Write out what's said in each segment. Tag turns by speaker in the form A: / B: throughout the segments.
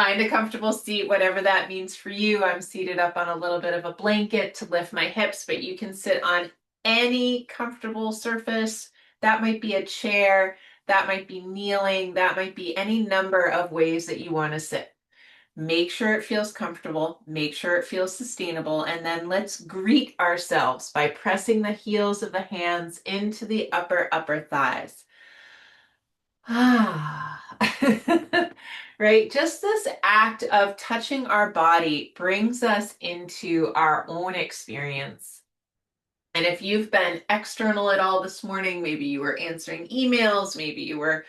A: Find a comfortable seat, whatever that means for you. I'm seated up on a little bit of a blanket to lift my hips, but you can sit on any comfortable surface. That might be a chair, that might be kneeling, that might be any number of ways that you want to sit. Make sure it feels comfortable, make sure it feels sustainable, and then let's greet ourselves by pressing the heels of the hands into the upper thighs. Ah. Right? Just this act of touching our body brings us into our own experience. And if you've been external at all this morning, maybe you were answering emails, maybe you were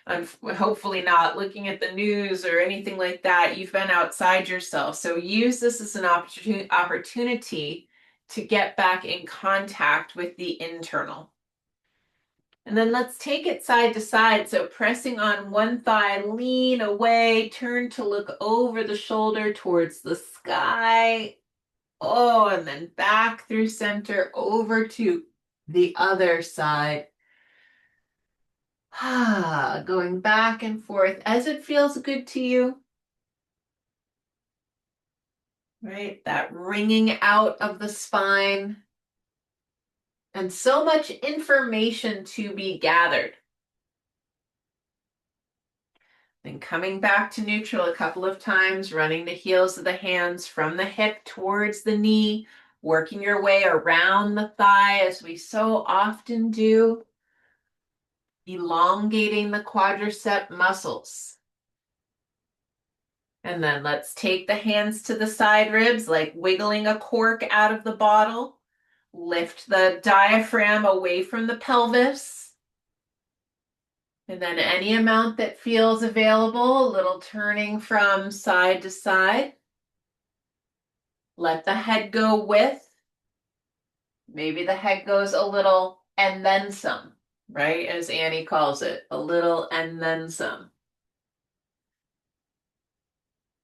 A: hopefully not looking at the news or anything like that, you've been outside yourself. So use this as an opportunity to get back in contact with the internal. And then let's take it side to side. So pressing on one thigh, lean away, turn to look over the shoulder towards the sky. Oh, and then back through center over to the other side. Going back and forth as it feels good to you. Right? That wringing out of the spine. And so much information to be gathered. Then coming back to neutral a couple of times, running the heels of the hands from the hip towards the knee, working your way around the thigh as we so often do, elongating the quadricep muscles. And then let's take the hands to the side ribs, like wiggling a cork out of the bottle. Lift the diaphragm away from the pelvis. And then any amount that feels available, a little turning from side to side. Let the head go with. Maybe the head goes a little and then some, right? As Annie calls it, a little and then some.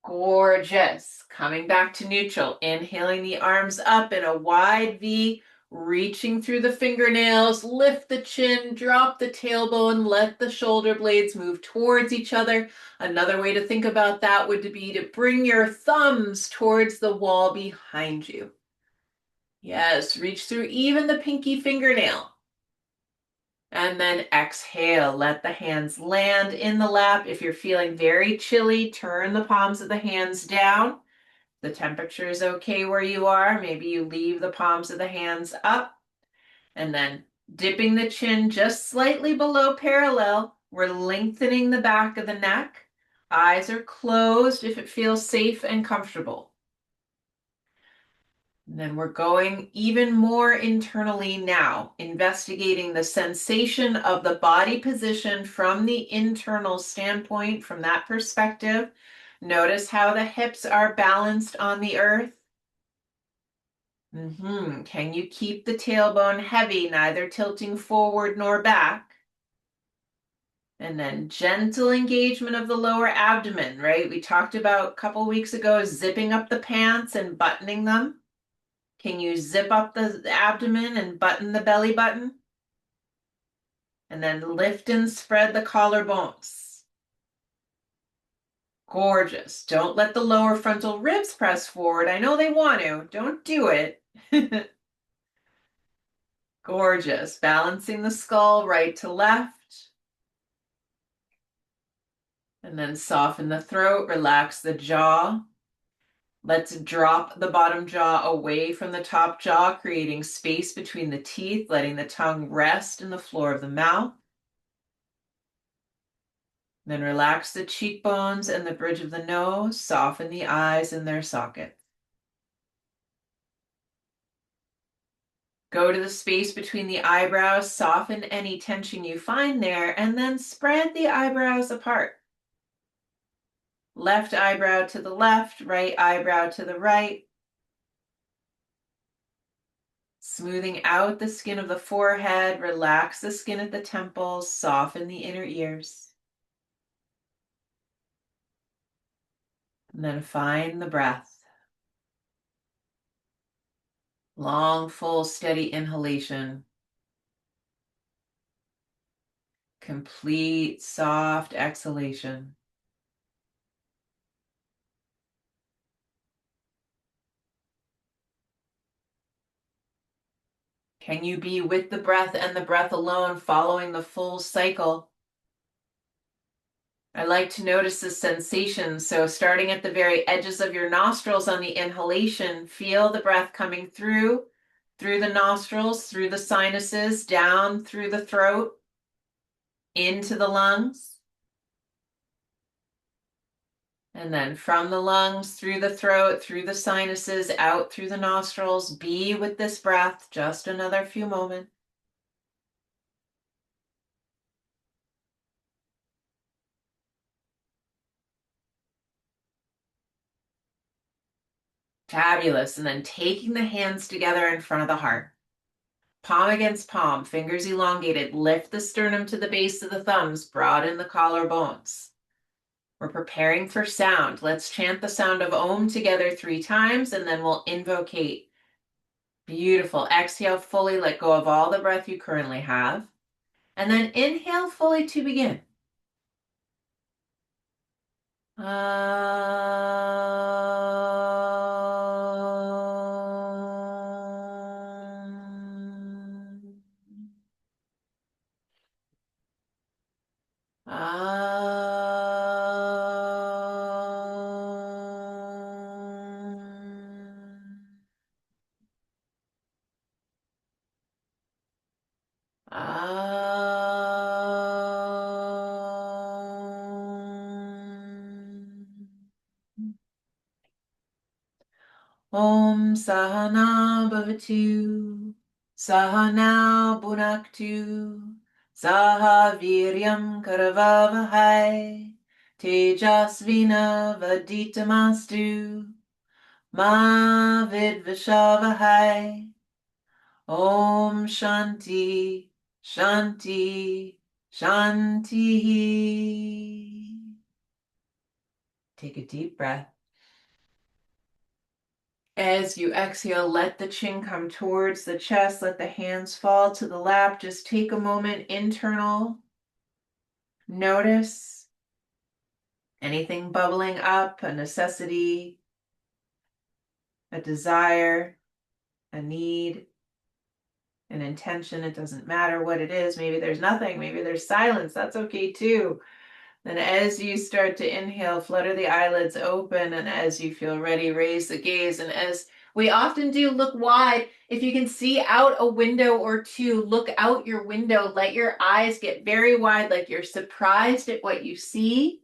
A: Gorgeous. Coming back to neutral, inhaling the arms up in a wide V, reaching through the fingernails, lift the chin, drop the tailbone, let the shoulder blades move towards each other. Another way to think about that would be to bring your thumbs towards the wall behind you. Yes, reach through even the pinky fingernail. And then exhale, let the hands land in the lap. If you're feeling very chilly, turn the palms of the hands down. The temperature is okay where you are. Maybe you leave the palms of the hands up. And then dipping the chin just slightly below parallel. We're lengthening the back of the neck. Eyes are closed if it feels safe and comfortable. And then we're going even more internally now, investigating the sensation of the body position from the internal standpoint, from that perspective. Notice how the hips are balanced on the earth. Can you keep the tailbone heavy, neither tilting forward nor back? And then gentle engagement of the lower abdomen, right? We talked about a couple weeks ago zipping up the pants and buttoning them. Can you zip up the abdomen and button the belly button? And then lift and spread the collarbones. Gorgeous. Don't let the lower frontal ribs press forward. I know they want to. Don't do it. Gorgeous. Balancing the skull right to left. And then soften the throat, relax the jaw. Let's drop the bottom jaw away from the top jaw, creating space between the teeth, letting the tongue rest in the floor of the mouth. Then relax the cheekbones and the bridge of the nose, soften the eyes in their sockets. Go to the space between the eyebrows, soften any tension you find there, and then spread the eyebrows apart. Left eyebrow to the left, right eyebrow to the right. Smoothing out the skin of the forehead, relax the skin at the temples, soften the inner ears. And then find the breath. Long, full, steady inhalation. Complete, soft exhalation. Can you be with the breath and the breath alone, following the full cycle? I like to notice the sensation. So starting at the very edges of your nostrils on the inhalation, feel the breath coming through the nostrils, through the sinuses, down through the throat, into the lungs. And then from the lungs, through the throat, through the sinuses, out through the nostrils. Be with this breath just another few moments. Fabulous. And then taking the hands together in front of the heart. Palm against palm, fingers elongated. Lift the sternum to the base of the thumbs. Broaden the collarbones. We're preparing for sound. Let's chant the sound of Om together 3 times, and then we'll invocate. Beautiful. Exhale fully. Let go of all the breath you currently have. And then inhale fully to begin. Om Sahana Bhavatu, Sahana Bhunaktu, Saha Viryam Karavavahai, Tejasvina Vaditamastu, Ma Vidvishavahai. Om Shanti, Shanti, Shanti. Take a deep breath. As you exhale, let the chin come towards the chest. Let the hands fall to the lap. Just take a moment, internal. Notice anything bubbling up, a necessity, a desire, a need, an intention. It doesn't matter what it is. Maybe there's nothing. Maybe there's silence. That's okay too. Then as you start to inhale, flutter the eyelids open, and as you feel ready, raise the gaze. And as we often do, look wide. If you can see out a window or two, look out your window. Let your eyes get very wide, like you're surprised at what you see.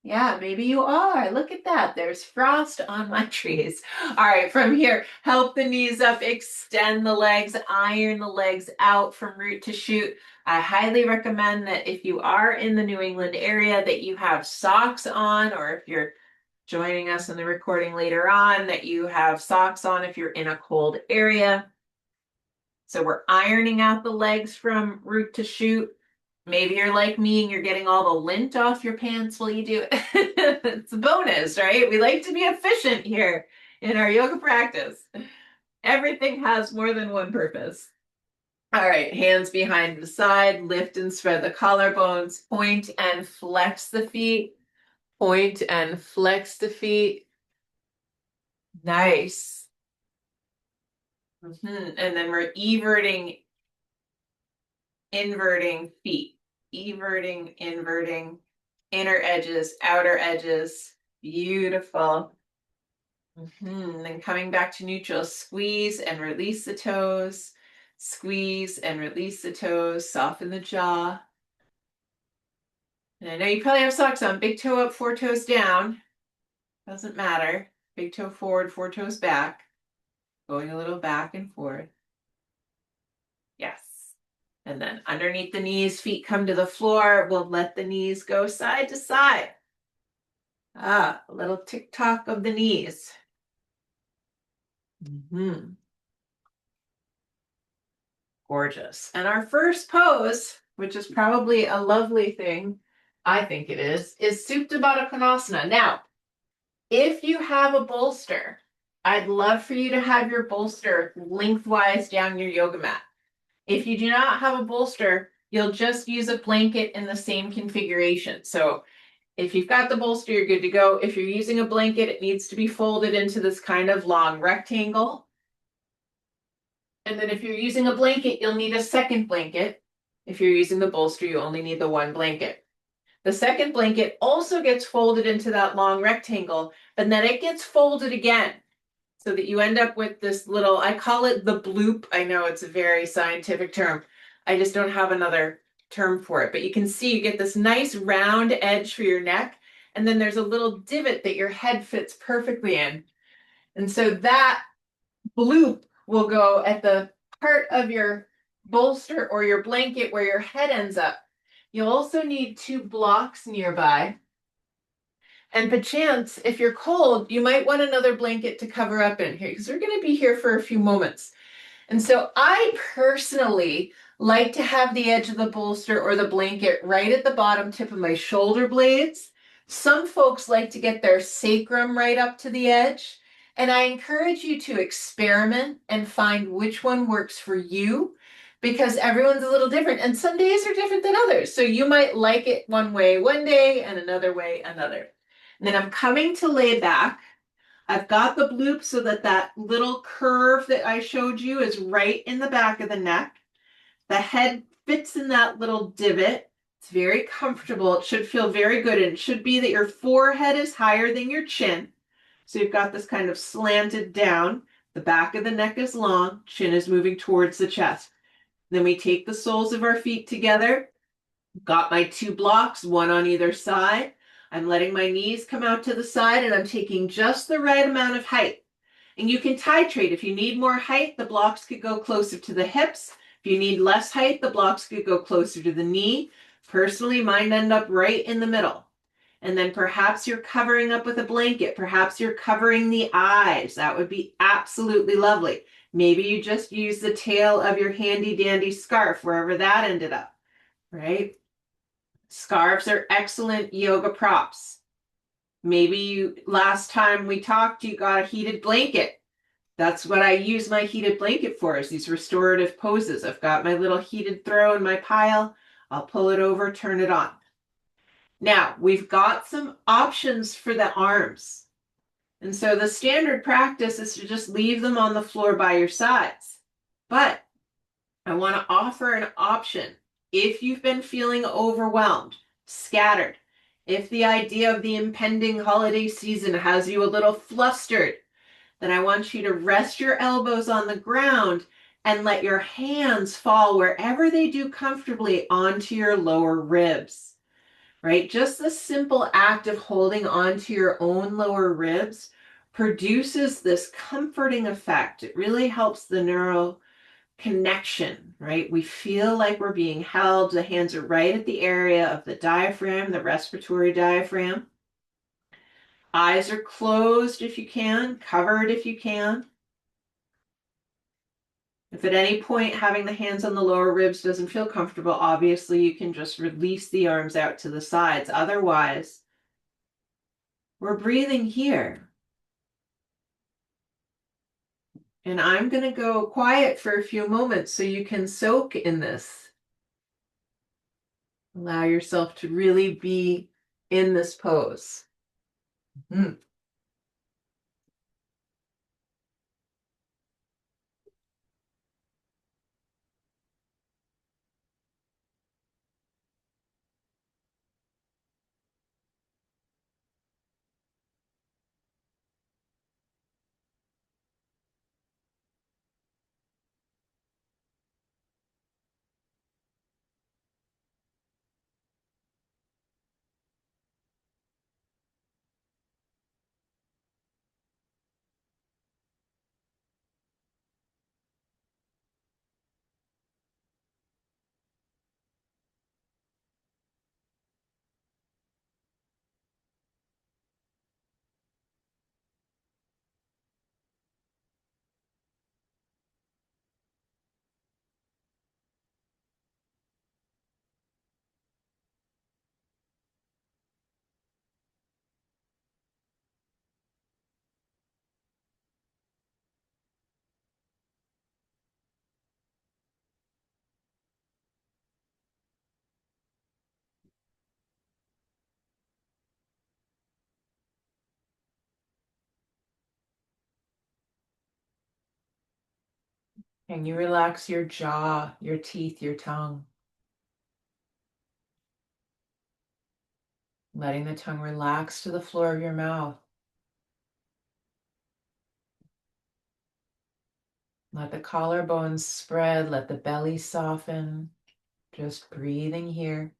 A: Yeah, maybe you are. Look at that. There's frost on my trees. All right, from here, help the knees up, extend the legs, iron the legs out from root to shoot. I highly recommend that if you are in the New England area that you have socks on, or if you're joining us in the recording later on, that you have socks on if you're in a cold area. So we're ironing out the legs from root to shoot. Maybe you're like me and you're getting all the lint off your pants while you do it. It's a bonus, right? We like to be efficient here in our yoga practice. Everything has more than one purpose. All right, hands behind the side, lift and spread the collarbones, point and flex the feet, point and flex the feet. Nice. And then we're inverting feet, everting, inverting, inner edges, outer edges. Beautiful. Then coming back to neutral, squeeze and release the toes, squeeze and release the toes, soften the jaw. And I know you probably have socks on, big toe up, 4 toes down. Doesn't matter. Big toe forward, 4 toes back. Going a little back and forth. Yes. And then underneath the knees, feet come to the floor. We'll let the knees go side to side. A little tick-tock of the knees. Gorgeous. And our first pose, which is probably a lovely thing, I think it is Supta Baddha Konasana. Now, if you have a bolster, I'd love for you to have your bolster lengthwise down your yoga mat. If you do not have a bolster, you'll just use a blanket in the same configuration. So if you've got the bolster, you're good to go. If you're using a blanket, it needs to be folded into this kind of long rectangle. And then if you're using a blanket, you'll need a second blanket. If you're using the bolster, you only need the one blanket. The second blanket also gets folded into that long rectangle, but then it gets folded again so that you end up with this little, I call it the bloop. I know it's a very scientific term. I just don't have another term for it, but you can see you get this nice round edge for your neck, and then there's a little divot that your head fits perfectly in. And so that bloop will go at the part of your bolster or your blanket where your head ends up. You'll also need two blocks nearby. And perchance, if you're cold, you might want another blanket to cover up in here because we're going to be here for a few moments. And so I personally like to have the edge of the bolster or the blanket right at the bottom tip of my shoulder blades. Some folks like to get their sacrum right up to the edge. And I encourage you to experiment and find which one works for you because everyone's a little different and some days are different than others. So you might like it one way one day and another way another. And then I'm coming to lay back. I've got the bloop so that that little curve that I showed you is right in the back of the neck. The head fits in that little divot. It's very comfortable. It should feel very good. And it should be that your forehead is higher than your chin. So you've got this kind of slanted down. The back of the neck is long. Chin is moving towards the chest. Then we take the soles of our feet together. Got my two blocks, one on either side. I'm letting my knees come out to the side and I'm taking just the right amount of height. And you can titrate. If you need more height, the blocks could go closer to the hips. If you need less height, the blocks could go closer to the knee. Personally, mine end up right in the middle. And then perhaps you're covering up with a blanket. Perhaps you're covering the eyes. That would be absolutely lovely. Maybe you just use the tail of your handy dandy scarf, wherever that ended up, right? Scarves are excellent yoga props. Maybe you, last time we talked, you got a heated blanket. That's what I use my heated blanket for, is these restorative poses. I've got my little heated throw in my pile. I'll pull it over, turn it on. Now, we've got some options for the arms. And so the standard practice is to just leave them on the floor by your sides. But I want to offer an option. If you've been feeling overwhelmed, scattered, if the idea of the impending holiday season has you a little flustered, then I want you to rest your elbows on the ground and let your hands fall wherever they do comfortably onto your lower ribs, right? Just the simple act of holding onto your own lower ribs produces this comforting effect. It really helps the neural connection, right? We feel like we're being held. The hands are right at the area of the diaphragm, the respiratory diaphragm. Eyes are closed if you can, covered if you can. If at any point having the hands on the lower ribs doesn't feel comfortable, obviously you can just release the arms out to the sides. Otherwise, we're breathing here. And I'm going to go quiet for a few moments so you can soak in this. Allow yourself to really be in this pose. Mm. And you relax your jaw, your teeth, your tongue. Letting the tongue relax to the floor of your mouth. Let the collarbones spread, let the belly soften. Just breathing here.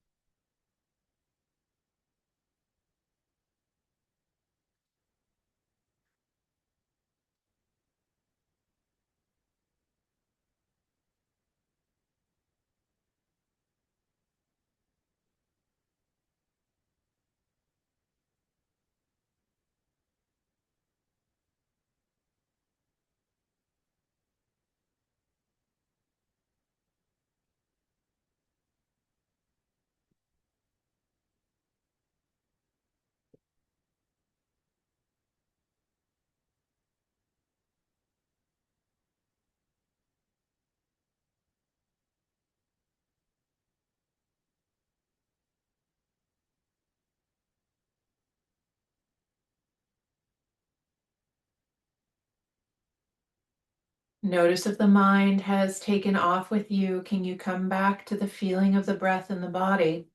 A: Notice if the mind has taken off with you, can you come back to the feeling of the breath in the body?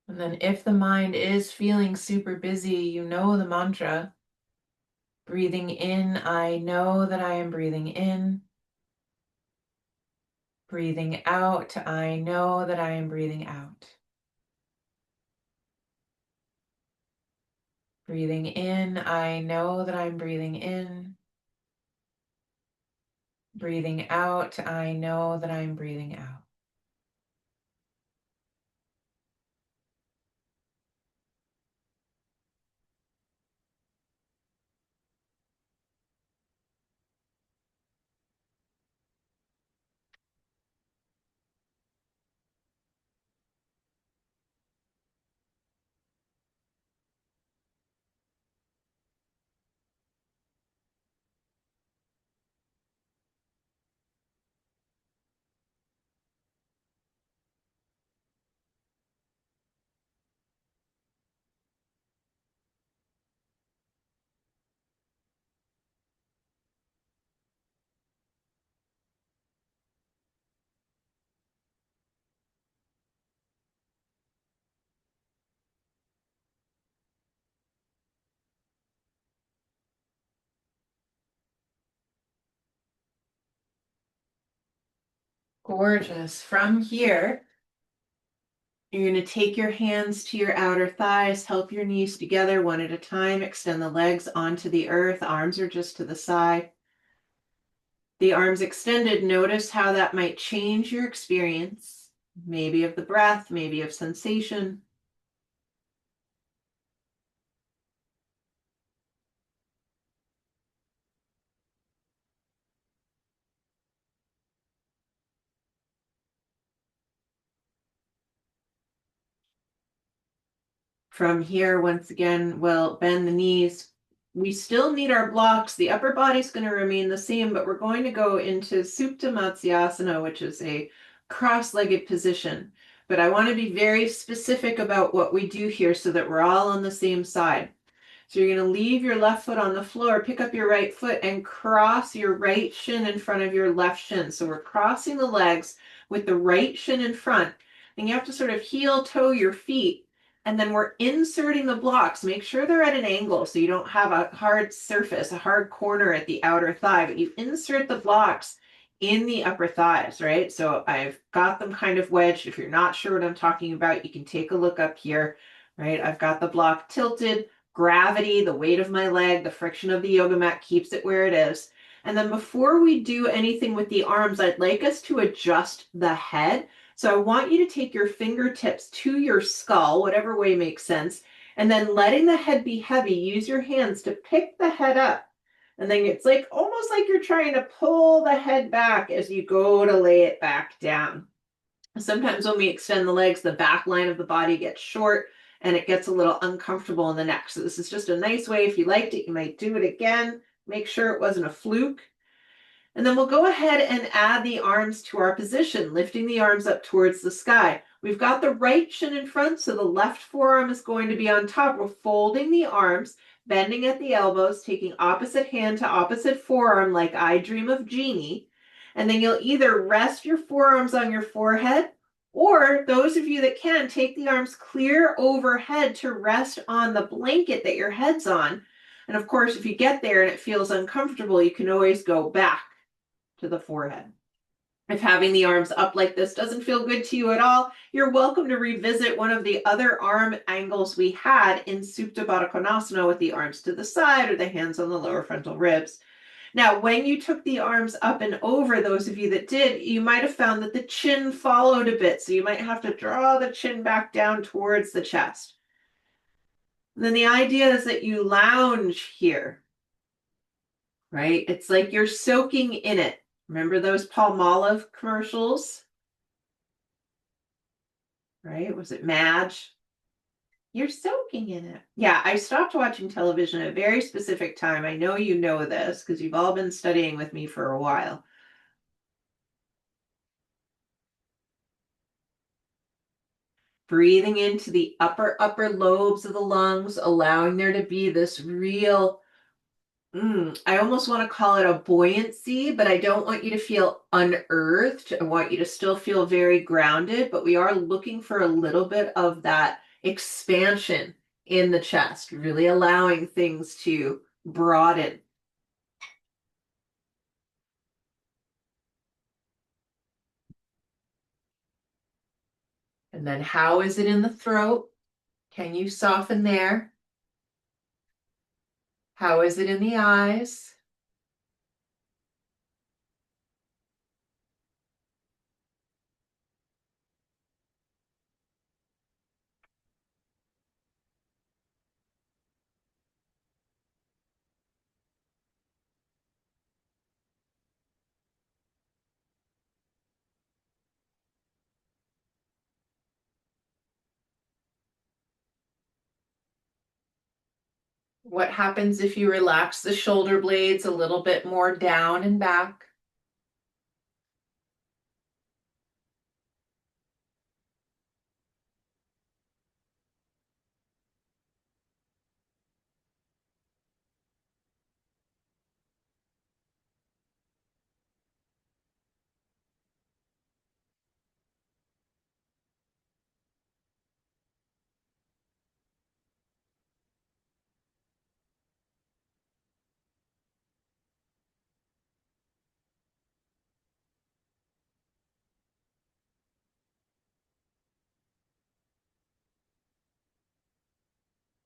A: And then if the mind is feeling super busy, you know the mantra. Breathing in, I know that I am breathing in. Breathing out, I know that I am breathing out. Breathing in, I know that I'm breathing in. Breathing out, I know that I'm breathing out. Gorgeous. From here, you're going to take your hands to your outer thighs, help your knees together one at a time, extend the legs onto the earth, arms are just to the side. The arms extended, notice how that might change your experience, maybe of the breath, maybe of sensation. From here, once again, we'll bend the knees. We still need our blocks. The upper body's going to remain the same, but we're going to go into Supta Baddha, which is a cross-legged position. But I want to be very specific about what we do here so that we're all on the same side. So you're going to leave your left foot on the floor, pick up your right foot, and cross your right shin in front of your left shin. So we're crossing the legs with the right shin in front. And you have to sort of heel toe your feet. And then we're inserting the blocks. Make sure they're at an angle so you don't have a hard surface, a hard corner at the outer thigh, but you insert the blocks in the upper thighs, right? So I've got them kind of wedged. If you're not sure what I'm talking about, you can take a look up here, right? I've got the block tilted. Gravity, the weight of my leg, the friction of the yoga mat keeps it where it is. And then before we do anything with the arms, I'd like us to adjust the head. So I want you to take your fingertips to your skull, whatever way makes sense, and then letting the head be heavy, use your hands to pick the head up. And then it's like almost like you're trying to pull the head back as you go to lay it back down. Sometimes when we extend the legs, the back line of the body gets short and it gets a little uncomfortable in the neck. So this is just a nice way. If you liked it, you might do it again. Make sure it wasn't a fluke. And then we'll go ahead and add the arms to our position, lifting the arms up towards the sky. We've got the right shin in front, so the left forearm is going to be on top. We're folding the arms, bending at the elbows, taking opposite hand to opposite forearm like I Dream of Jeannie. And then you'll either rest your forearms on your forehead, or those of you that can, take the arms clear overhead to rest on the blanket that your head's on. And of course, if you get there and it feels uncomfortable, you can always go back to the forehead. If having the arms up like this doesn't feel good to you at all, you're welcome to revisit one of the other arm angles we had in Supta Baddha Konasana with the arms to the side or the hands on the lower frontal ribs. Now, when you took the arms up and over, those of you that did, you might have found that the chin followed a bit. So you might have to draw the chin back down towards the chest. And then the idea is that you lounge here, right? It's like you're soaking in it. Remember those Palmolive commercials? Right? Was it Madge? You're soaking in it. Yeah, I stopped watching television at a very specific time. I know you know this because you've all been studying with me for a while. Breathing into the upper lobes of the lungs, allowing there to be this real I almost want to call it a buoyancy, but I don't want you to feel unearthed. I want you to still feel very grounded, but we are looking for a little bit of that expansion in the chest, really allowing things to broaden. And then how is it in the throat? Can you soften there? How is it in the eyes? What happens if you relax the shoulder blades a little bit more down and back?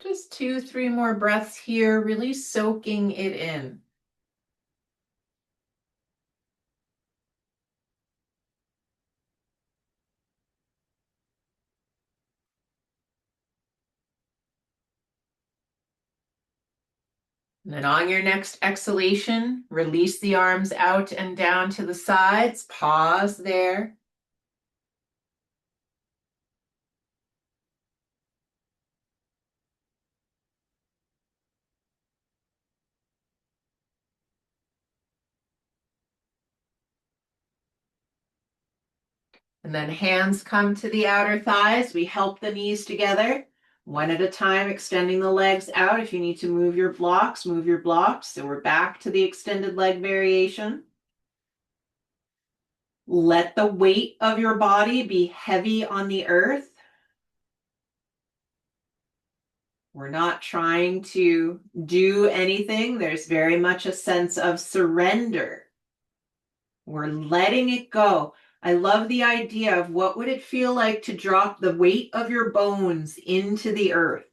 A: Just 2, 3 more breaths here, really soaking it in. And then on your next exhalation, release the arms out and down to the sides. Pause there. And then hands come to the outer thighs. We help the knees together, one at a time, extending the legs out. If you need to move your blocks, move your blocks. So we're back to the extended leg variation. Let the weight of your body be heavy on the earth. We're not trying to do anything. There's very much a sense of surrender. We're letting it go. I love the idea of what would it feel like to drop the weight of your bones into the earth.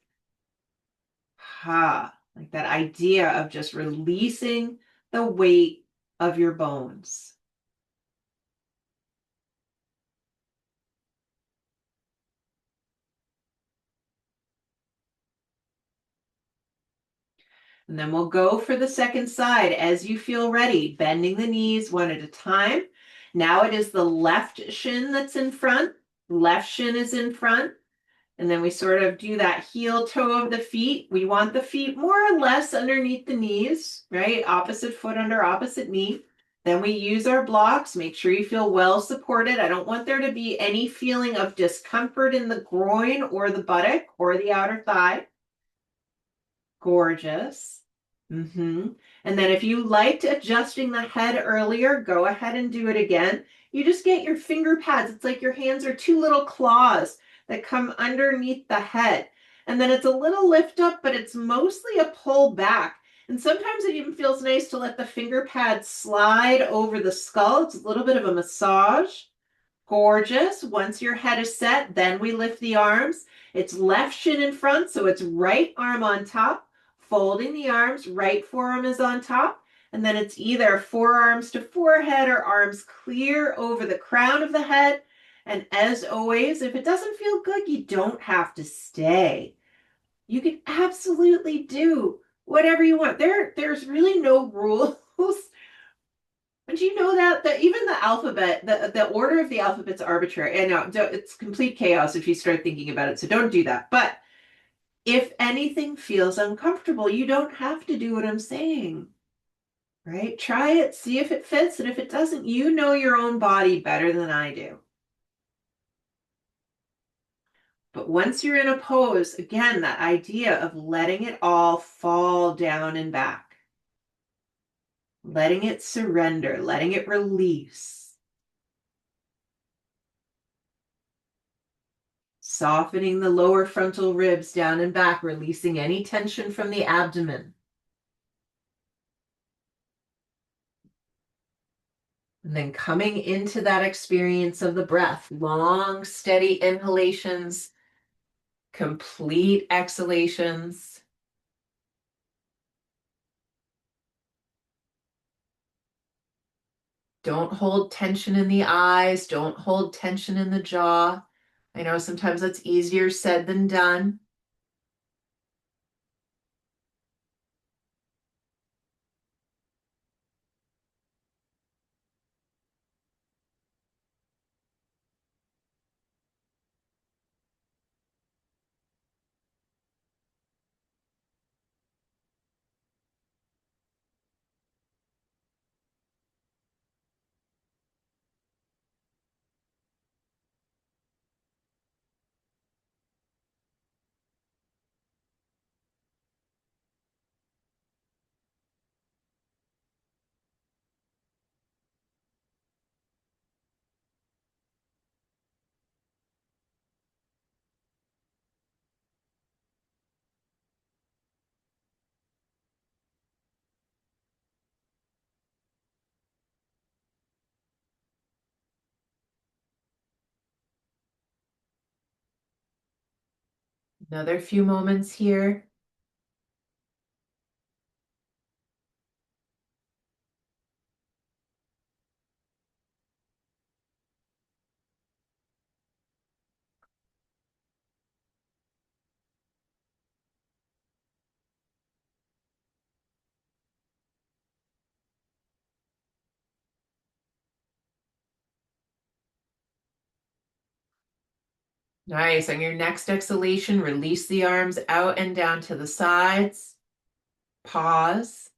A: Like that idea of just releasing the weight of your bones. And then we'll go for the second side as you feel ready, bending the knees one at a time. Now it is the left shin that's in front. Left shin is in front. And then we sort of do that heel toe of the feet. We want the feet more or less underneath the knees, right? Opposite foot under opposite knee. Then we use our blocks. Make sure you feel well supported. I don't want there to be any feeling of discomfort in the groin or the buttock or the outer thigh. Gorgeous. And then if you liked adjusting the head earlier, go ahead and do it again. You just get your finger pads. It's like your hands are two little claws that come underneath the head. And then it's a little lift up, but it's mostly a pull back. And sometimes it even feels nice to let the finger pads slide over the skull. It's a little bit of a massage. Gorgeous. Once your head is set, then we lift the arms. It's left shin in front, so it's right arm on top, folding the arms, right forearm is on top, and then it's either forearms to forehead or arms clear over the crown of the head. And as always, if it doesn't feel good, you don't have to stay. You can absolutely do whatever you want. There's really no rules. But you know that even the alphabet, the order of the alphabet's arbitrary. I know it's complete chaos if you start thinking about it. So don't do that. But if anything feels uncomfortable, you don't have to do what I'm saying, right? Try it, see if it fits, and if it doesn't, you know your own body better than I do. But once you're in a pose, again, that idea of letting it all fall down and back, letting it surrender, letting it release. Softening the lower frontal ribs down and back, releasing any tension from the abdomen. And then coming into that experience of the breath, long, steady inhalations, complete exhalations. Don't hold tension in the eyes. Don't hold tension in the jaw. I know sometimes that's easier said than done. Another few moments here. Nice. On your next exhalation, release the arms out and down to the sides. Pause.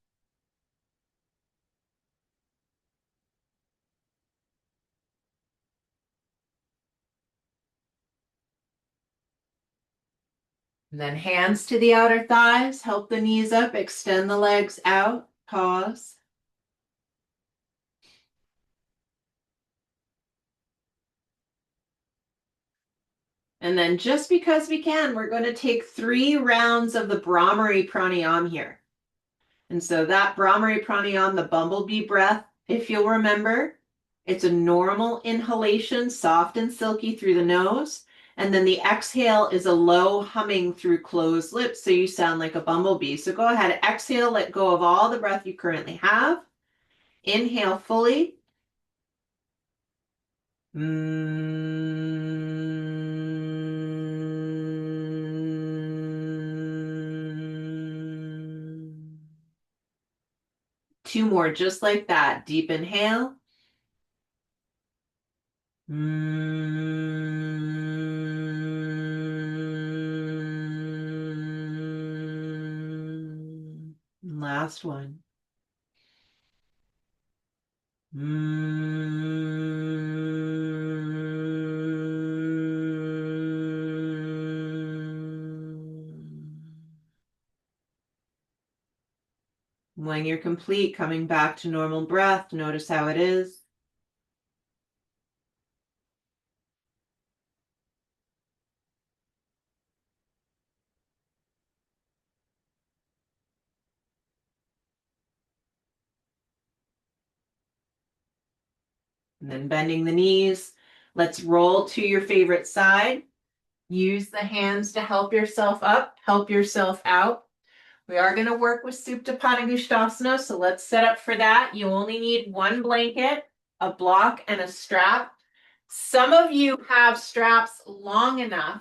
A: And then hands to the outer thighs. Help the knees up. Extend the legs out. Pause. And then just because we can, we're going to take 3 rounds of the Brahmari pranayam here. And so that Brahmari pranayam, the bumblebee breath, if you'll remember, it's a normal inhalation, soft and silky through the nose. And then the exhale is a low humming through closed lips. So you sound like a bumblebee. So go ahead, exhale, let go of all the breath you currently have. Inhale fully. Two more just like that. Deep inhale. Last one. When you're complete, coming back to normal breath, notice how it is. And then bending the knees. Let's roll to your favorite side. Use the hands to help yourself up, help yourself out. We are going to work with Supta Padangusthasana, so let's set up for that. You only need one blanket, a block, and a strap. Some of you have straps long enough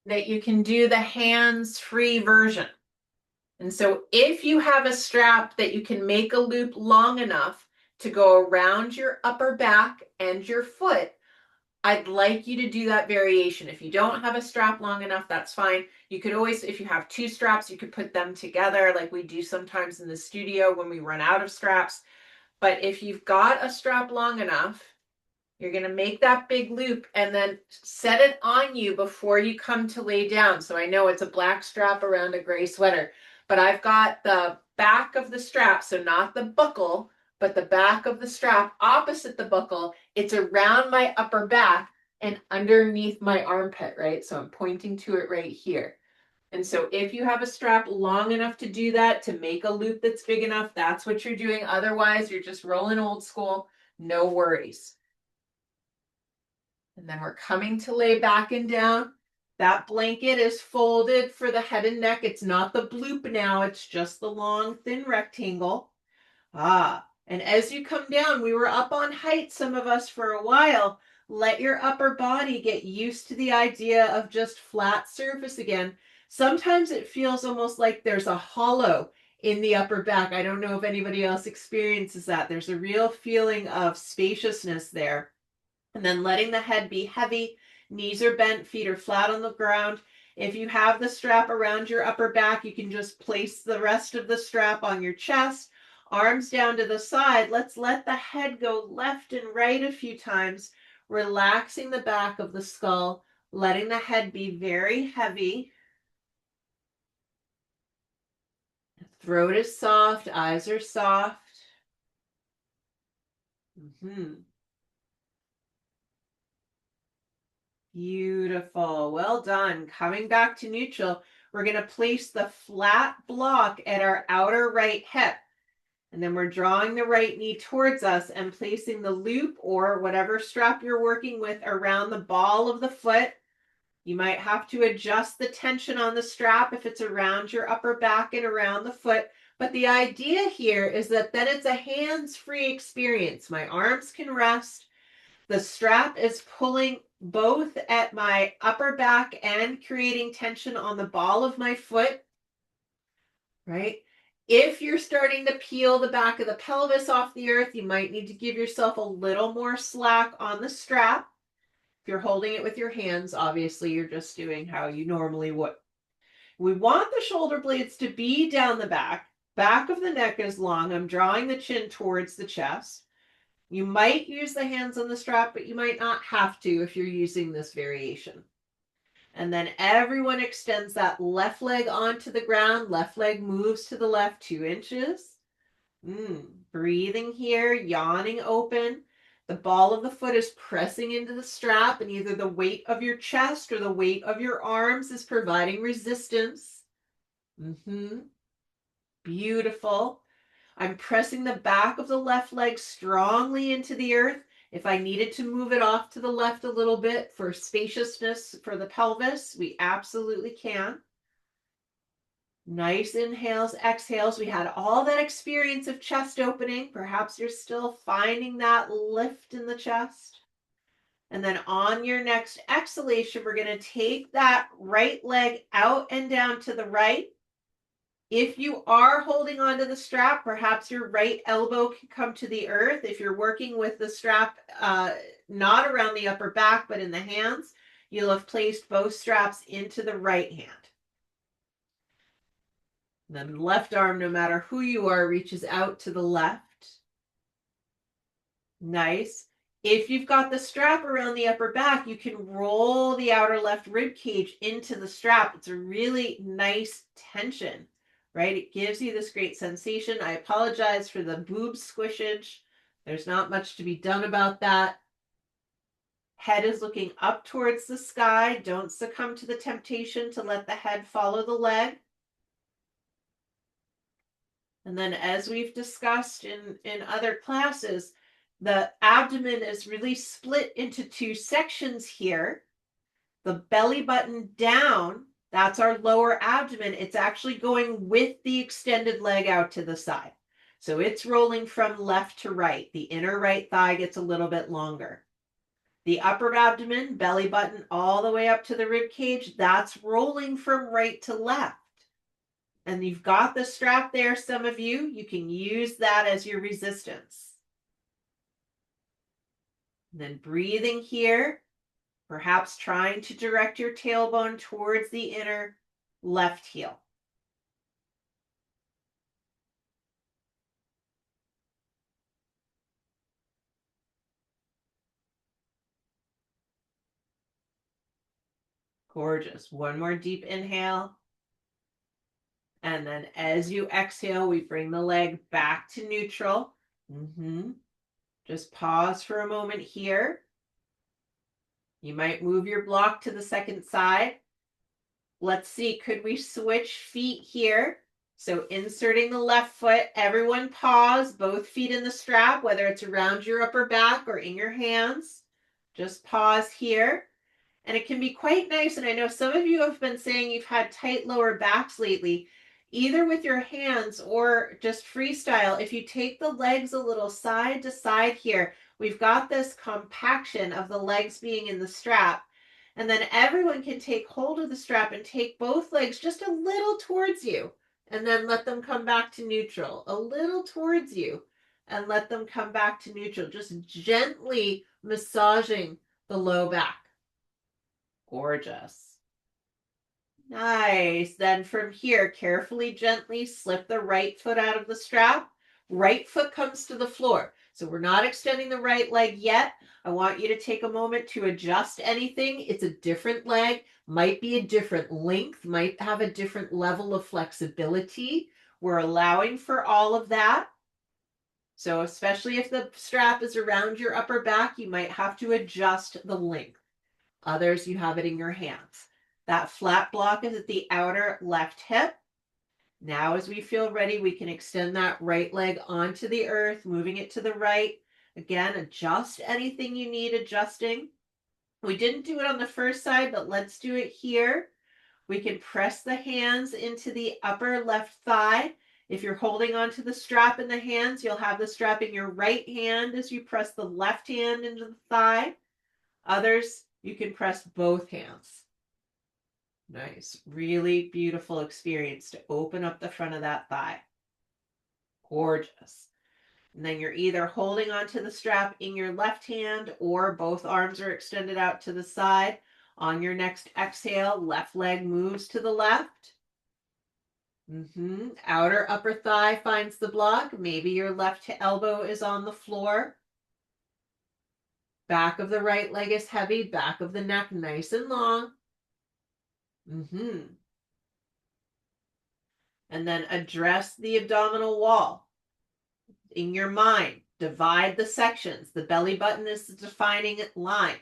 A: that you can do the hands-free version. And so if you have a strap that you can make a loop long enough to go around your upper back and your foot, I'd like you to do that variation. If you don't have a strap long enough, that's fine. You could always, if you have two straps, you could put them together like we do sometimes in the studio when we run out of straps. But if you've got a strap long enough, you're going to make that big loop and then set it on you before you come to lay down. So I know it's a black strap around a gray sweater, but I've got the back of the strap, so not the buckle, but the back of the strap opposite the buckle. It's around my upper back and underneath my armpit, right? So I'm pointing to it right here. And so if you have a strap long enough to do that, to make a loop that's big enough, that's what you're doing. Otherwise, you're just rolling old school. No worries. And then we're coming to lay back and down. That blanket is folded for the head and neck. It's not the bloop now, it's just the long, thin rectangle. And as you come down, we were up on height, some of us, for a while. Let your upper body get used to the idea of just flat surface again. Sometimes it feels almost like there's a hollow in the upper back. I don't know if anybody else experiences that. There's a real feeling of spaciousness there. And then letting the head be heavy, knees are bent, feet are flat on the ground. If you have the strap around your upper back, you can just place the rest of the strap on your chest, arms down to the side. Let's let the head go left and right a few times, relaxing the back of the skull, letting the head be very heavy. Throat is soft, eyes are soft. Beautiful. Well done. Coming back to neutral, we're going to place the flat block at our outer right hip. And then we're drawing the right knee towards us and placing the loop or whatever strap you're working with around the ball of the foot. You might have to adjust the tension on the strap if it's around your upper back and around the foot. But the idea here is that then it's a hands-free experience. My arms can rest. The strap is pulling both at my upper back and creating tension on the ball of my foot, right? If you're starting to peel the back of the pelvis off the earth, you might need to give yourself a little more slack on the strap. If you're holding it with your hands, obviously you're just doing how you normally would. We want the shoulder blades to be down the back. Back of the neck is long. I'm drawing the chin towards the chest. You might use the hands on the strap, but you might not have to if you're using this variation. And then everyone extends that left leg onto the ground. Left leg moves to the left 2 inches. Breathing here, yawning open. The ball of the foot is pressing into the strap, and either the weight of your chest or the weight of your arms is providing resistance. Beautiful. I'm pressing the back of the left leg strongly into the earth. If I needed to move it off to the left a little bit for spaciousness for the pelvis, we absolutely can. Nice inhales, exhales. We had all that experience of chest opening. Perhaps you're still finding that lift in the chest. And then on your next exhalation, we're going to take that right leg out and down to the right. If you are holding onto the strap, perhaps your right elbow can come to the earth. If you're working with the strap not around the upper back, but in the hands, you'll have placed both straps into the right hand. Then left arm, no matter who you are, reaches out to the left. Nice. If you've got the strap around the upper back, you can roll the outer left rib cage into the strap. It's a really nice tension. right? It gives you this great sensation. I apologize for the boob squishage. There's not much to be done about that. Head is looking up towards the sky. Don't succumb to the temptation to let the head follow the leg. And then as we've discussed in other classes, the abdomen is really split into two sections here. The belly button down, that's our lower abdomen. It's actually going with the extended leg out to the side. So it's rolling from left to right. The inner right thigh gets a little bit longer. The upper abdomen, belly button all the way up to the rib cage, that's rolling from right to left. And you've got the strap there, some of you. You can use that as your resistance. And then breathing here, perhaps trying to direct your tailbone towards the inner left heel. Gorgeous. One more deep inhale. And then as you exhale, we bring the leg back to neutral. Just pause for a moment here. You might move your block to the second side. Let's see, could we switch feet here? So inserting the left foot, everyone pause, both feet in the strap, whether it's around your upper back or in your hands. Just pause here. And it can be quite nice. And I know some of you have been saying you've had tight lower backs lately, either with your hands or just freestyle. If you take the legs a little side to side here, we've got this compaction of the legs being in the strap. And then everyone can take hold of the strap and take both legs just a little towards you. And then let them come back to neutral. A little towards you. And let them come back to neutral. Just gently massaging the low back. Gorgeous. Nice. Then from here, carefully, gently slip the right foot out of the strap. Right foot comes to the floor. So we're not extending the right leg yet. I want you to take a moment to adjust anything. It's a different leg, might be a different length, might have a different level of flexibility. We're allowing for all of that. So especially if the strap is around your upper back, you might have to adjust the length. Others, you have it in your hands. That flat block is at the outer left hip. Now, as we feel ready, we can extend that right leg onto the earth, moving it to the right. Again, adjust anything you need adjusting. We didn't do it on the first side, but let's do it here. We can press the hands into the upper left thigh. If you're holding onto the strap in the hands, you'll have the strap in your right hand as you press the left hand into the thigh. Others, you can press both hands. Nice. Really beautiful experience to open up the front of that thigh. Gorgeous. And then you're either holding onto the strap in your left hand or both arms are extended out to the side. On your next exhale, left leg moves to the left. Outer upper thigh finds the block. Maybe your left elbow is on the floor. Back of the right leg is heavy. Back of the neck nice and long. And then address the abdominal wall. In your mind, divide the sections. The belly button is the defining line.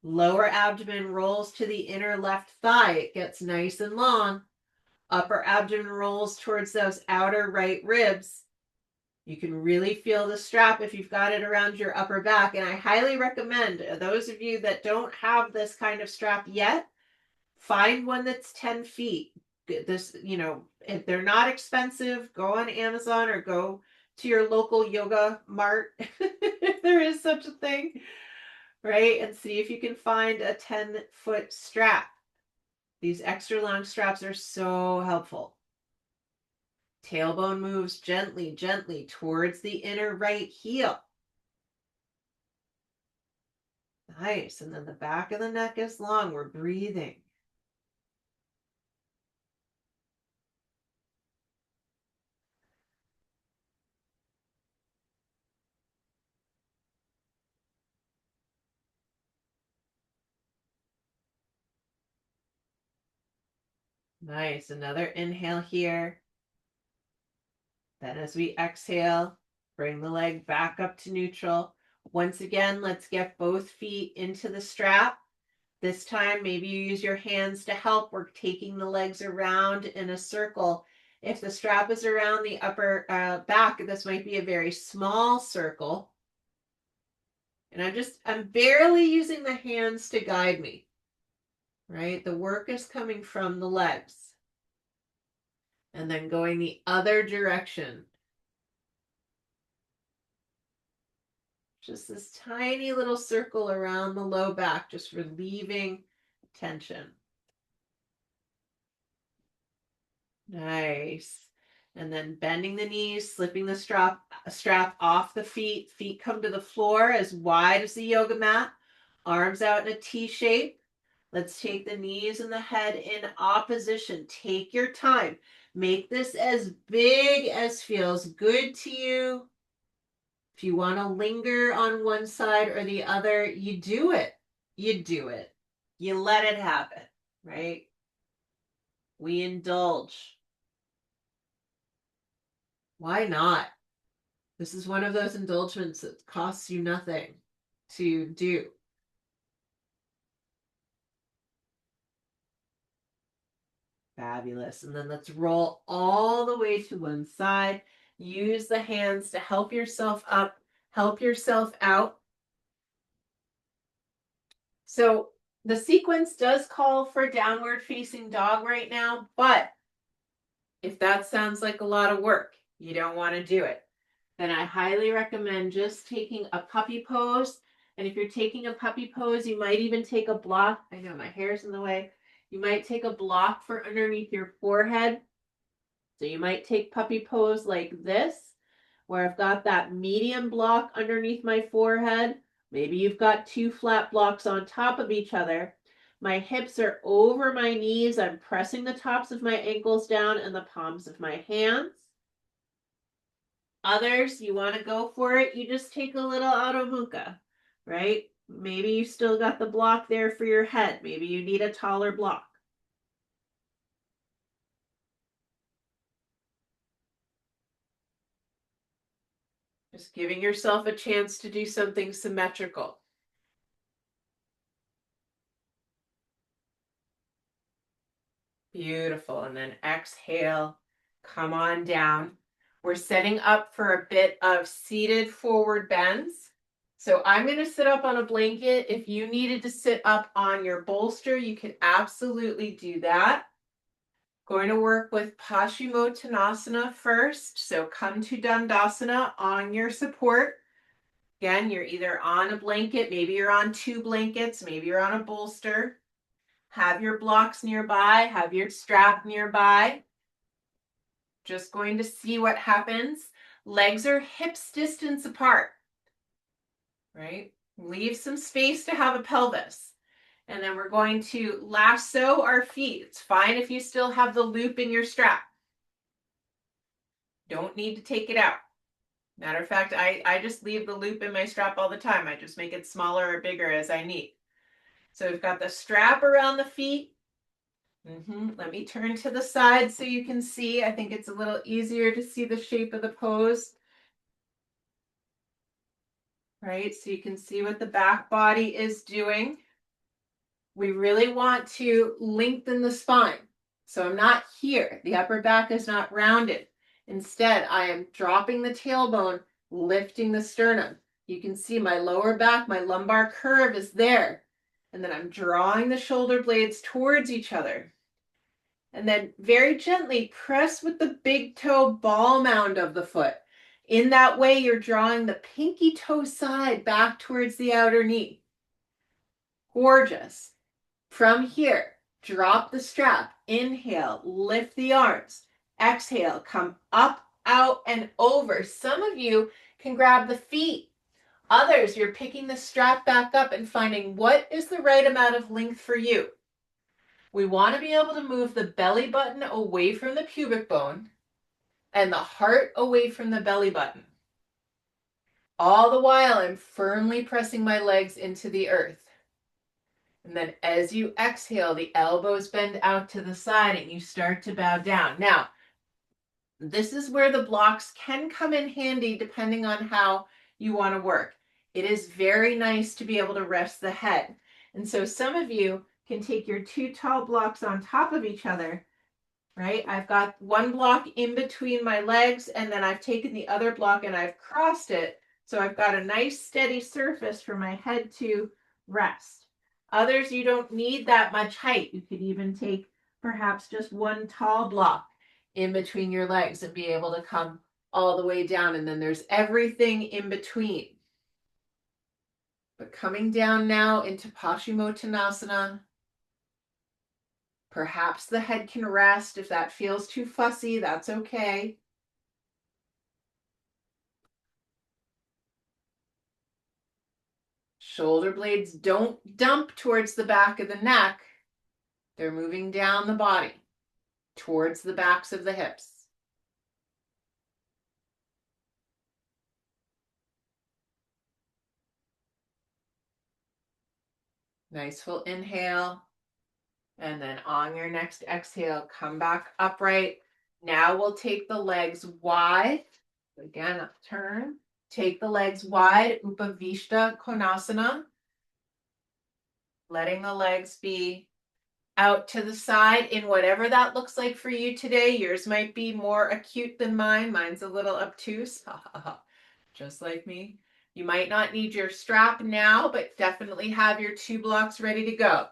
A: Lower abdomen rolls to the inner left thigh. It gets nice and long. Upper abdomen rolls towards those outer right ribs. You can really feel the strap if you've got it around your upper back. And I highly recommend those of you that don't have this kind of strap yet, find one that's 10 feet. This, if they're not expensive, go on Amazon or go to your local yoga mart, if there is such a thing, right? And see if you can find a 10-foot strap. These extra long straps are so helpful. Tailbone moves gently, gently towards the inner right heel. Nice. And then the back of the neck is long. We're breathing. Nice. Another inhale here. Then as we exhale, bring the leg back up to neutral. Once again, let's get both feet into the strap. This time, maybe you use your hands to help. We're taking the legs around in a circle. If the strap is around the upper back, this might be a very small circle. And I'm barely using the hands to guide me, right? The work is coming from the legs. And then going the other direction. Just this tiny little circle around the low back, just relieving tension. Nice. And then bending the knees, slipping the strap off the feet. Feet come to the floor as wide as the yoga mat. Arms out in a T shape. Let's take the knees and the head in opposition. Take your time. Make this as big as feels good to you. If you want to linger on one side or the other, you do it. You do it. You let it happen, right? We indulge. Why not? This is one of those indulgements that costs you nothing to do. Fabulous. And then let's roll all the way to one side. Use the hands to help yourself up, help yourself out. So the sequence does call for downward facing dog right now, but if that sounds like a lot of work, you don't want to do it, then I highly recommend just taking a puppy pose. And if you're taking a puppy pose, you might even take a block. I know my hair's in the way. You might take a block for underneath your forehead. So you might take puppy pose like this, where I've got that medium block underneath my forehead. Maybe you've got two flat blocks on top of each other. My hips are over my knees. I'm pressing the tops of my ankles down and the palms of my hands. Others, you want to go for it, you just take a little Adho Mukha, right? Maybe you still got the block there for your head. Maybe you need a taller block. Just giving yourself a chance to do something symmetrical. Beautiful. And then exhale, come on down. We're setting up for a bit of seated forward bends. So I'm going to sit up on a blanket. If you needed to sit up on your bolster, you can absolutely do that. Going to work with Paschimottanasana first. So come to Dandasana on your support. Again, you're either on a blanket, maybe you're on two blankets, maybe you're on a bolster. Have your blocks nearby, have your strap nearby. Just going to see what happens. Legs are hips distance apart, right? Leave some space to have a pelvis. And then we're going to lasso our feet. It's fine if you still have the loop in your strap. Don't need to take it out. Matter of fact, I just leave the loop in my strap all the time. I just make it smaller or bigger as I need. So we've got the strap around the feet. Let me turn to the side so you can see. I think it's a little easier to see the shape of the pose. Right, so you can see what the back body is doing. We really want to lengthen the spine. So I'm not here. The upper back is not rounded. Instead, I am dropping the tailbone, lifting the sternum. You can see my lower back, my lumbar curve is there. And then I'm drawing the shoulder blades towards each other. And then very gently press with the big toe ball mound of the foot. In that way, you're drawing the pinky toe side back towards the outer knee. Gorgeous. From here, drop the strap. Inhale, lift the arms. Exhale, come up, out, and over. Some of you can grab the feet. Others, you're picking the strap back up and finding what is the right amount of length for you. We want to be able to move the belly button away from the pubic bone and the heart away from the belly button. All the while, I'm firmly pressing my legs into the earth. And then as you exhale, the elbows bend out to the side and you start to bow down. Now, This is where the blocks can come in handy depending on how you want to work. It is very nice to be able to rest the head. And so some of you can take your two tall blocks on top of each other, right? I've got one block in between my legs, and then I've taken the other block and I've crossed it. So I've got a nice steady surface for my head to rest. Others, you don't need that much height. You could even take perhaps just one tall block in between your legs and be able to come all the way down. And then there's everything in between. But coming down now into Paschimottanasana, perhaps the head can rest. If that feels too fussy, that's okay. Shoulder blades don't dump towards the back of the neck. They're moving down the body towards the backs of the hips. Nice full inhale. And then on your next exhale, come back upright. Now we'll take the legs wide. Again, turn. Take the legs wide, Upavishta Konasana. Letting the legs be out to the side in whatever that looks like for you today. Yours might be more acute than mine. Mine's a little obtuse, just like me. You might not need your strap now, but definitely have your two blocks ready to go.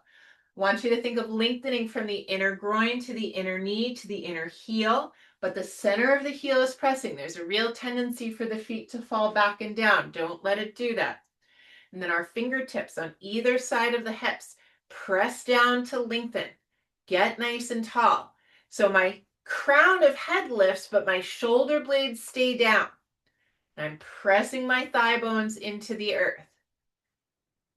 A: I want you to think of lengthening from the inner groin to the inner knee to the inner heel, but the center of the heel is pressing. There's a real tendency for the feet to fall back and down. Don't let it do that. And then our fingertips on either side of the hips, press down to lengthen. Get nice and tall. So my crown of head lifts, but my shoulder blades stay down. I'm pressing my thigh bones into the earth.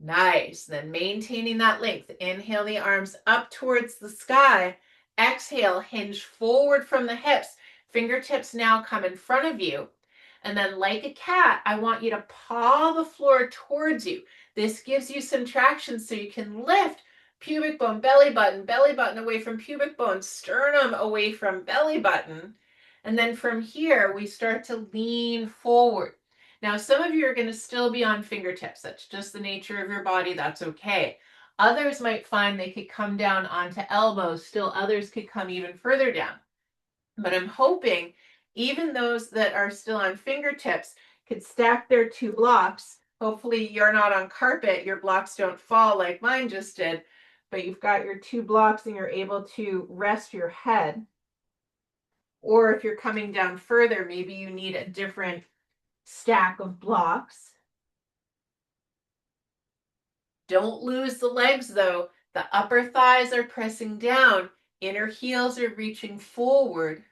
A: Nice. Then maintaining that length. Inhale the arms up towards the sky. Exhale, hinge forward from the hips. Fingertips now come in front of you. And then like a cat, I want you to paw the floor towards you. This gives you some traction so you can lift pubic bone, belly button away from pubic bone, sternum away from belly button. And then from here, we start to lean forward. Now, some of you are going to still be on fingertips. That's just the nature of your body. That's okay. Others might find they could come down onto elbows. Still others could come even further down. But I'm hoping even those that are still on fingertips could stack their two blocks. Hopefully you're not on carpet. Your blocks don't fall like mine just did. But you've got your two blocks and you're able to rest your head. Or if you're coming down further, maybe you need a different stack of blocks. Don't lose the legs though. The upper thighs are pressing down. Inner heels are reaching forward.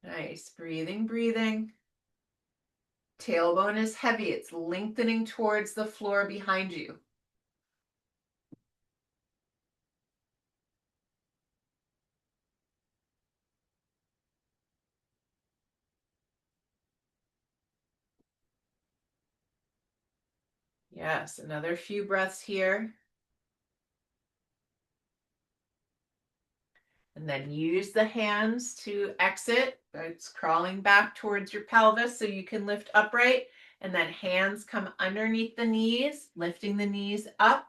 A: Nice. Breathing, breathing. Tailbone is heavy. It's lengthening towards the floor behind you. Yes, another few breaths here. And then use the hands to exit. It's crawling back towards your pelvis so you can lift upright. And then hands come underneath the knees, lifting the knees up.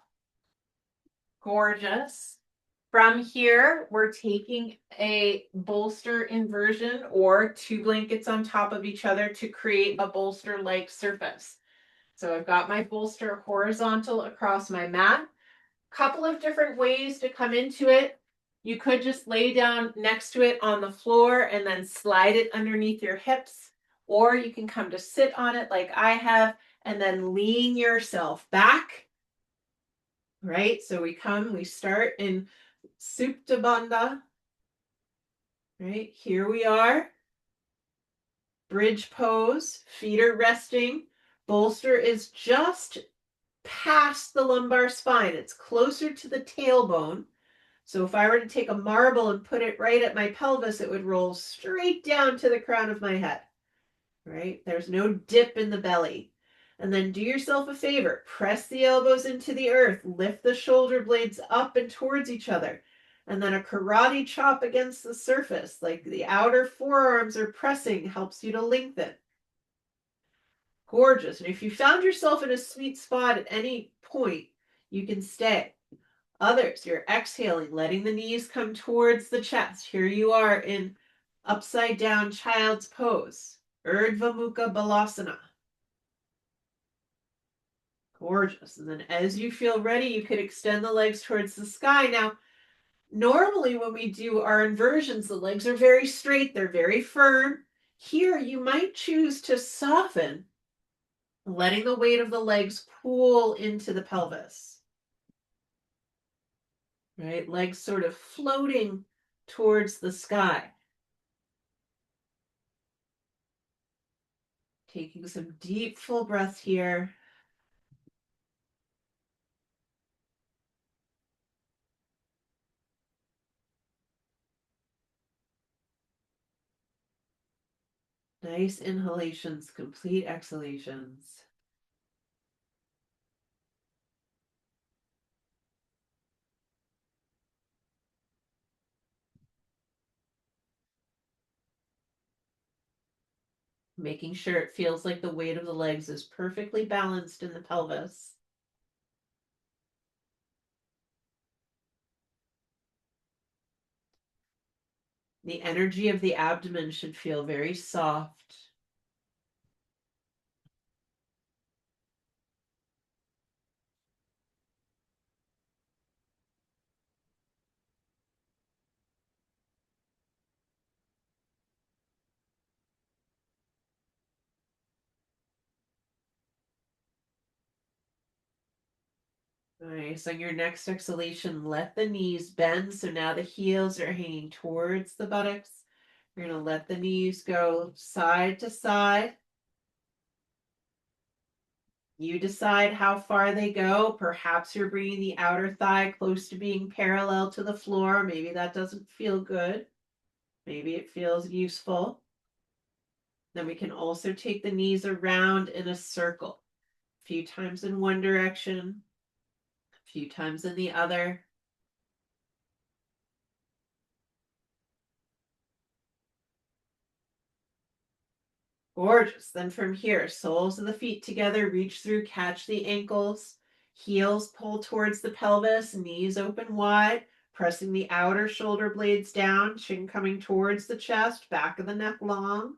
A: Gorgeous. From here, we're taking a bolster inversion or two blankets on top of each other to create a bolster-like surface. So I've got my bolster horizontal across my mat. Couple of different ways to come into it. You could just lay down next to it on the floor and then slide it underneath your hips, or you can come to sit on it like I have and then lean yourself back. Right? So we start in Supta Baddha. Right? Here we are. Bridge pose, feet are resting. Bolster is just past the lumbar spine. It's closer to the tailbone. So if I were to take a marble and put it right at my pelvis, it would roll straight down to the crown of my head, right? There's no dip in the belly. And then do yourself a favor, press the elbows into the earth, lift the shoulder blades up and towards each other. And then a karate chop against the surface, like the outer forearms are pressing, helps you to lengthen. Gorgeous. And if you found yourself in a sweet spot at any point, you can stay. Others, you're exhaling, letting the knees come towards the chest. Here you are in upside down child's pose, Urdhva Mukha Balasana. Gorgeous. And then as you feel ready, you could extend the legs towards the sky. Now, normally when we do our inversions, the legs are very straight, they're very firm. Here, you might choose to soften, letting the weight of the legs pull into the pelvis. Right? Legs sort of floating towards the sky. Taking some deep, full breaths here. Nice inhalations, complete exhalations. Making sure it feels like the weight of the legs is perfectly balanced in the pelvis. The energy of the abdomen should feel very soft. Nice. On your next exhalation, let the knees bend. So now the heels are hanging towards the buttocks. You're going to let the knees go side to side. You decide how far they go. Perhaps you're bringing the outer thigh close to being parallel to the floor. Maybe that doesn't feel good. Maybe it feels useful. Then we can also take the knees around in a circle. A few times in one direction, a few times in the other. Gorgeous. Then from here, soles of the feet together, reach through, catch the ankles, heels pull towards the pelvis, knees open wide, pressing the outer shoulder blades down, chin coming towards the chest, back of the neck long.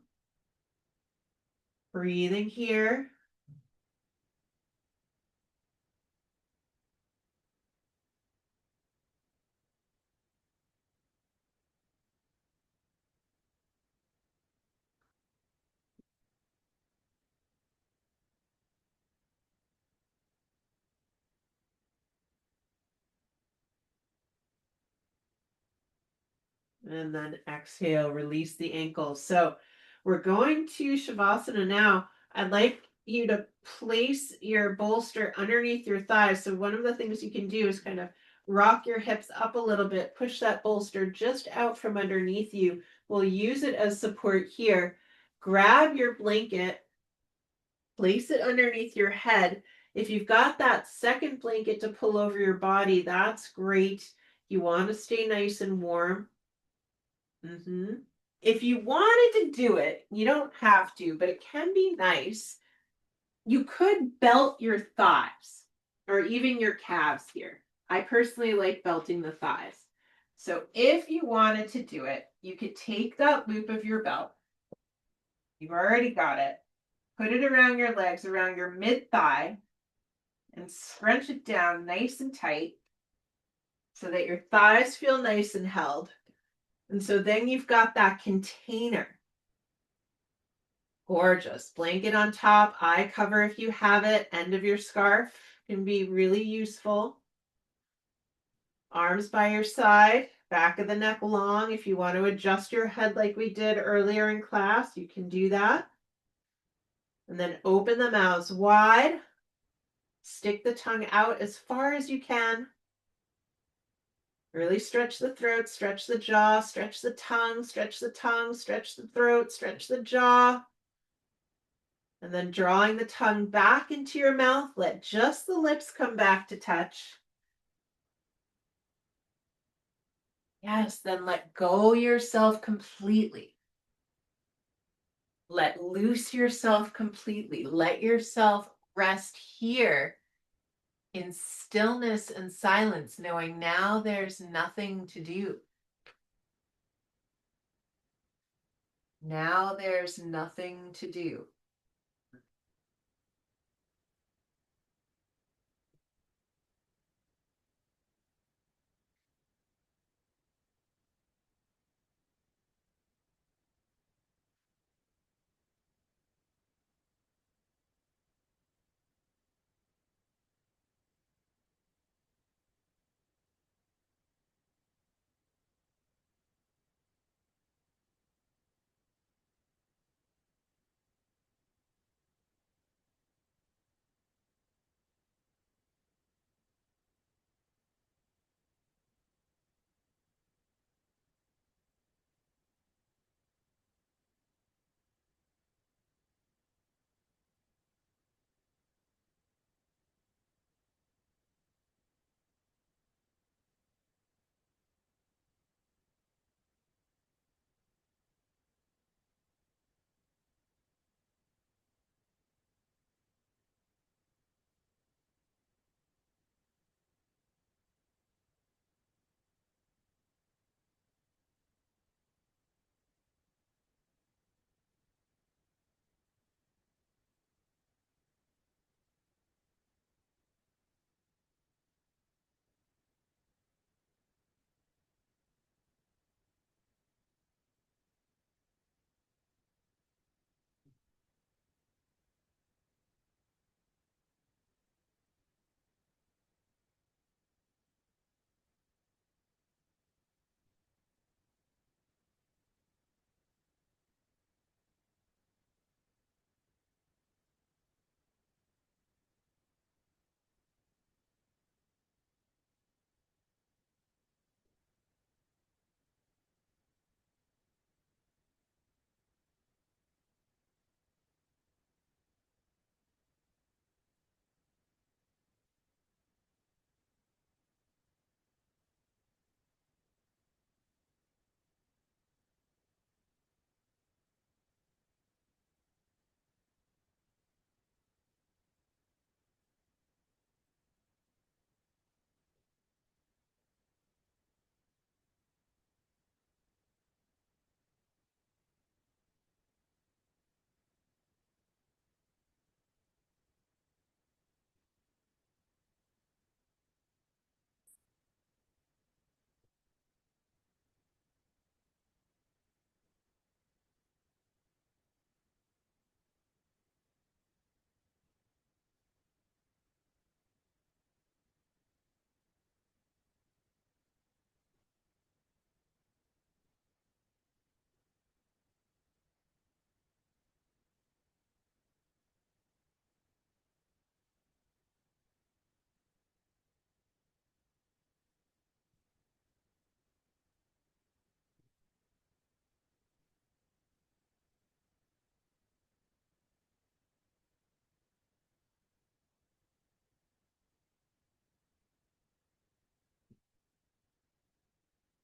A: Breathing here. And then exhale, release the ankles. So we're going to Shavasana now. I'd like you to place your bolster underneath your thighs. So one of the things you can do is kind of rock your hips up a little bit, push that bolster just out from underneath you. We'll use it as support here. Grab your blanket, place it underneath your head. If you've got that second blanket to pull over your body, that's great. You want to stay nice and warm. If you wanted to do it, you don't have to, but it can be nice. You could belt your thighs or even your calves here. I personally like belting the thighs. So if you wanted to do it, you could take that loop of your belt. You've already got it. Put it around your legs, around your mid thigh, and scrunch it down nice and tight so that your thighs feel nice and held. And so then you've got that container. Gorgeous. Blanket on top, eye cover if you have it, end of your scarf can be really useful. Arms by your side, back of the neck long. If you want to adjust your head like we did earlier in class, you can do that. And then open the mouths wide. Stick the tongue out as far as you can. Really stretch the throat, stretch the jaw, stretch the tongue, stretch the tongue, stretch the throat, stretch the jaw. And then drawing the tongue back into your mouth, let just the lips come back to touch. Yes, then let go yourself completely. Let loose yourself completely. Let yourself rest here in stillness and silence, knowing now there's nothing to do. Now there's nothing to do.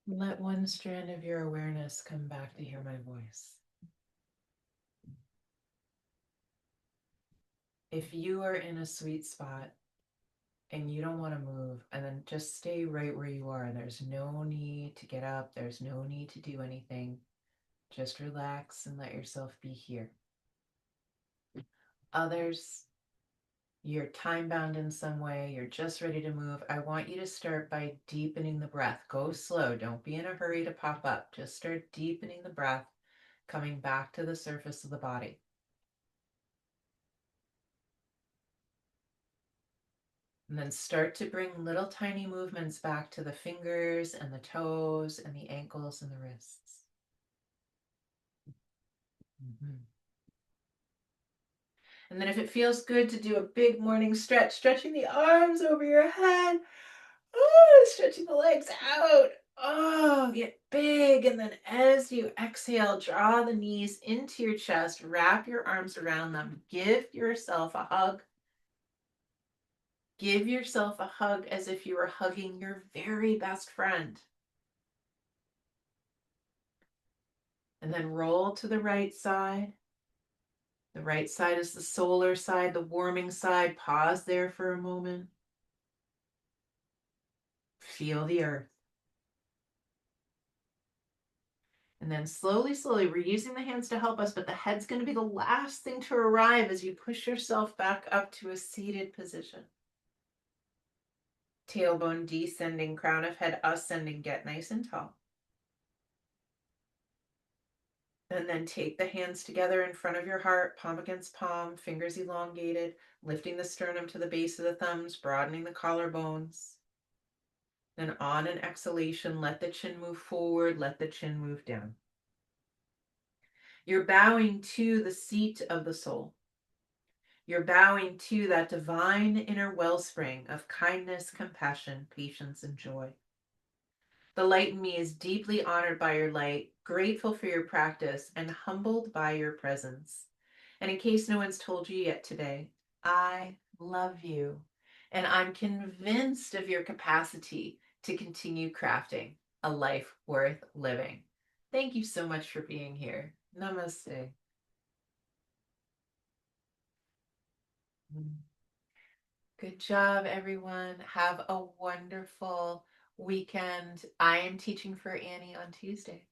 A: Let one strand of your awareness come back to hear my voice. If you are in a sweet spot and you don't want to move, and then just stay right where you are. There's no need to get up, there's no need to do anything. Just relax and let yourself be here. Others, you're time bound in some way, you're just ready to move. I want you to start by deepening the breath. Go slow, don't be in a hurry to pop up. Just start deepening the breath, coming back to the surface of the body. And then start to bring little tiny movements back to the fingers and the toes and the ankles and the wrists. Mm-hmm. And then if it feels good to do a big morning stretch, stretching the arms over your head, oh, stretching the legs out. Oh, get big. And then as you exhale, draw the knees into your chest, wrap your arms around them, give yourself a hug. Give yourself a hug as if you were hugging your very best friend. And then roll to the right side. The right side is the solar side, the warming side. Pause there for a moment. Feel the earth. And then slowly, slowly, we're using the hands to help us, but the head's going to be the last thing to arrive as you push yourself back up to a seated position. Tailbone descending, crown of head ascending. Get nice and tall. And then take the hands together in front of your heart, palm against palm, fingers elongated, lifting the sternum to the base of the thumbs, broadening the collarbones. Then on an exhalation, let the chin move forward, let the chin move down. You're bowing to the seat of the soul. You're bowing to that divine inner wellspring of kindness, compassion, patience, and joy. The light in me is deeply honored by your light, grateful for your practice, and humbled by your presence. And in case no one's told you yet today, I love you. And I'm convinced of your capacity to continue crafting a life worth living. Thank you so much for being here. Namaste. Good job, everyone. Have a wonderful weekend. I am teaching for Annie on Tuesday.